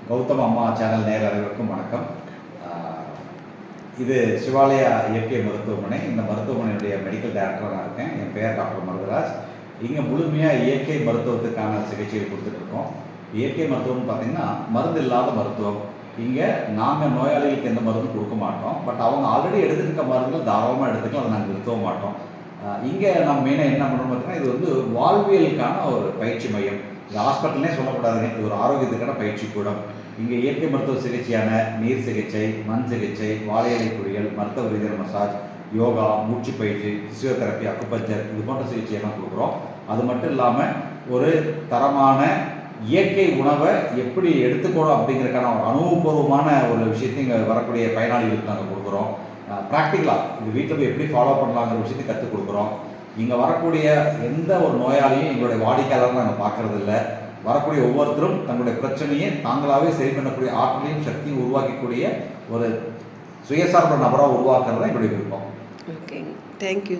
கௌதம் அம்மா சேனல் நேயர் அனைவருக்கும் வணக்கம். இது சிவாலயா இயற்கை மருத்துவமனை. இந்த மருத்துவமனையுடைய மெடிக்கல் டைரக்டராக நான் இருக்கேன். என் பெயர் டாக்டர் மருதராஜ். இங்கே முழுமையாக இயற்கை மருத்துவத்துக்கான சிகிச்சையை கொடுத்துட்ருக்கோம். இயற்கை மருத்துவம்னு பார்த்திங்கன்னா மருந்து இல்லாத மருத்துவம். இங்கே நாங்கள் நோயாளிகளுக்கு எந்த மருந்தும் கொடுக்க மாட்டோம். பட் அவங்க ஆல்ரெடி எடுத்துகிட்டு இருக்க மருந்துகள் தாராளமாக எடுத்துக்கலாம், அதை நாங்கள் நிறுத்தவும் மாட்டோம். இங்கே நம்ம மெயினாக என்ன பண்ணுறோம் பார்த்தீங்கன்னா, இது வந்து வாழ்வியலுக்கான ஒரு பயிற்சி மையம். இது ஹாஸ்பிட்டல்னே சொல்லக்கூடாதுங்க, இது ஒரு ஆரோக்கியத்துக்கான பயிற்சி கூடம். இங்கே இயற்கை மருத்துவ சிகிச்சையான நீர் சிகிச்சை, மண் சிகிச்சை, வாழை இலை குளியல், மருத்துவ ரீதியான மசாஜ், யோகா, மூச்சு பயிற்சி, பிசியோதெரப்பி, அக்குபஞ்சர், இது போன்ற சிகிச்சையெல்லாம் கொடுக்குறோம். அது மட்டும் இல்லாமல் ஒரு தரமான இயற்கை உணவை எப்படி எடுத்துக்கணும் அப்படிங்கிறதுக்கான ஒரு அனுபவபூர்வமான ஒரு விஷயத்தையும் இங்கே வரக்கூடிய பயனாளிகளுக்கு நாங்கள் கொடுக்குறோம். ப்ராக்டிக்கலாக இது வீட்டில் போய் எப்படி ஃபாலோ பண்ணலாங்கிற விஷயத்தை கற்றுக் கொடுக்குறோம். இங்கே வரக்கூடிய எந்த ஒரு நோயாளியும் எங்களுடைய வாடிக்கையாளர் நாங்கள் பார்க்கறது இல்லை. வரக்கூடிய ஒவ்வொருத்தரும் தங்களுடைய பிரச்சனையை தாங்களாகவே சரி பண்ணக்கூடிய ஆற்றலையும் சக்தியும் உருவாக்கக்கூடிய ஒரு சுயசார்பு நபராக உருவாக்குறது தான் எங்களுடைய விருப்பம். Okay, thank you.